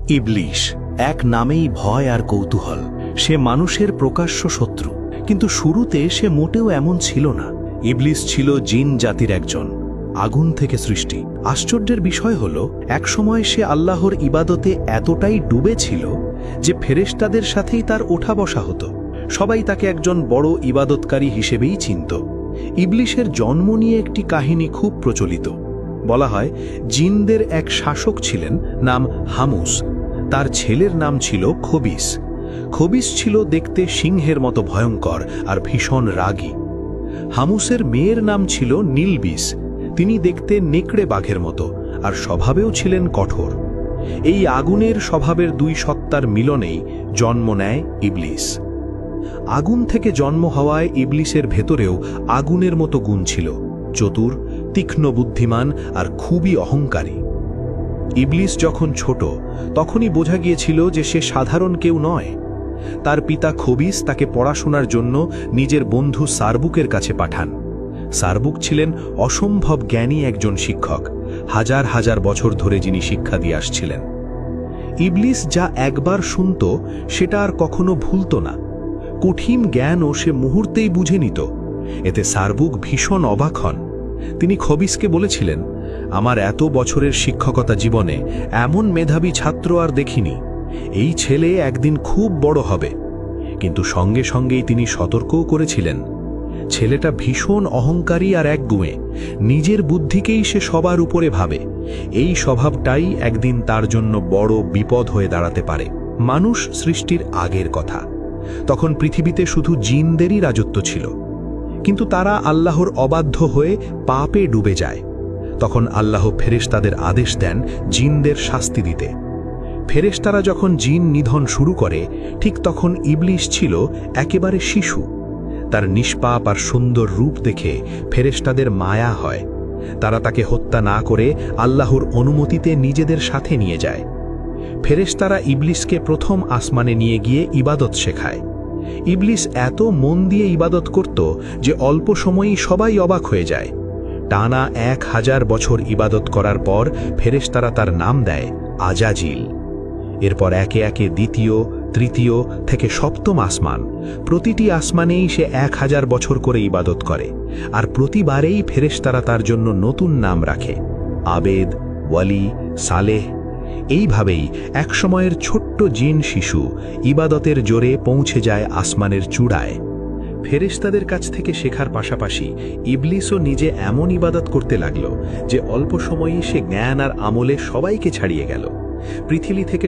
ইবলিশ, এক নামেই ভয় আর কৌতূহল। সে মানুষের প্রকাশ্য শত্রু, কিন্তু শুরুতে সে মোটেও এমন ছিল না। ইবলিশ ছিল জিন জাতির একজন, আগুন থেকে সৃষ্টি। আশ্চর্যের বিষয় হল, একসময় সে আল্লাহর ইবাদতে এতটাই ডুবে ছিল যে ফেরেশতাদের সাথেই তার ওঠা বসা হতো। সবাই তাকে একজন বড় ইবাদতকারী হিসেবেই চিনত। ইবলিশের জন্ম নিয়ে একটি কাহিনী খুব প্রচলিত। বলা হয়, জিনদের এক শাসক ছিলেন, নাম হামুস। তার ছেলের নাম ছিল খবিস। খবিস ছিল দেখতে সিংহের মতো ভয়ঙ্কর আর ভীষণ রাগী। হামুসের মেয়ের নাম ছিল নীলবিস। তিনি দেখতে নেকড়ে বাঘের মতো আর স্বভাবেও ছিলেন কঠোর। এই আগুনের স্বভাবের দুই সত্তার মিলনেই জন্ম নেয় ইবলিশ। আগুন থেকে জন্ম হওয়ায় ইবলিশের ভেতরেও আগুনের মতো গুণ ছিল, চতুর, তীক্ষ্ণ বুদ্ধিমান আর খুবই অহংকারী। ইবলিশ যখন ছোট, তখনই বোঝা গিয়েছিল যে সে সাধারণ কেউ নয়। তার পিতা খবিস তাকে পড়াশোনার জন্য নিজের বন্ধু সারবুকের কাছে পাঠান। সারবুক ছিলেন অসম্ভব জ্ঞানী একজন শিক্ষক, হাজার হাজার বছর ধরে যিনি শিক্ষা দিয়ে আসছিলেন। ইবলিশ যা একবার শুনত সেটা আর কখনো ভুলত না। কঠিন জ্ঞানও সে মুহূর্তেই বুঝে নিত। এতে সারবুক ভীষণ অবাক হন। তিনি খবিসকে বলেছিলেন, আমার এত বছরের শিক্ষকতা জীবনে এমন মেধাবী ছাত্র আর দেখিনি। এই ছেলে একদিন খুব বড় হবে। কিন্তু সঙ্গে সঙ্গেই তিনি সতর্কও করেছিলেন, ছেলেটা ভীষণ অহংকারী আর একগুঁয়ে। নিজের বুদ্ধিকেই সে সবার উপরে ভাবে। এই স্বভাবটাই একদিন তার জন্য বড় বিপদ হয়ে দাঁড়াতে পারে। মানুষ সৃষ্টির আগের কথা। তখন পৃথিবীতে শুধু জিনদেরই রাজত্ব ছিল। কিন্তু তারা আল্লাহর অবাধ্য হয়ে পাপে ডুবে যায়। তখন আল্লাহ ফেরেশতাদের আদেশ দেন জিনদের শাস্তি দিতে। ফেরেশতারা যখন জিন নিধন শুরু করে, ঠিক তখন ইবলিশ ছিল একেবারে শিশু। তার নিষ্পাপ আর সুন্দর রূপ দেখে ফেরেশতাদের মায়া হয়। তারা তাকে হত্যা না করে আল্লাহর অনুমতিতে নিজেদের সাথে নিয়ে যায়। ফেরেশতারা ইবলিশকে প্রথম আসমানে নিয়ে গিয়ে ইবাদত শেখায়। ইবলিশ এত মন দিয়ে ইবাদত করত যে অল্প সময়েই সবাই অবাক হয়ে যায়। টানা 1000 বছর ইবাদত করার পর ফেরেশতারা তার নাম দেয় আজাজিল। এরপর একে একে দ্বিতীয়, তৃতীয় থেকে সপ্তম আসমান, প্রতিটি আসমানেই সে 1000 বছর করে ইবাদত করে। আর প্রতিবারেই ফেরেশতারা তার জন্য নতুন নাম রাখে, আবেদ, ওয়ালি, সালেহ। এইভাবেই একসময়ের ছোট্ট জিন শিশু ইবাদতের জোরে পৌঁছে যায় আসমানের চূড়ায়। ফেরেশতাদের কাছ থেকে শেখার পাশাপাশি ইবলিশও নিজে এমন ইবাদত করতে লাগল যে অল্প সময়েই সে জ্ঞান আর আমলে সবাইকে ছাড়িয়ে গেল। পৃথিবী থেকে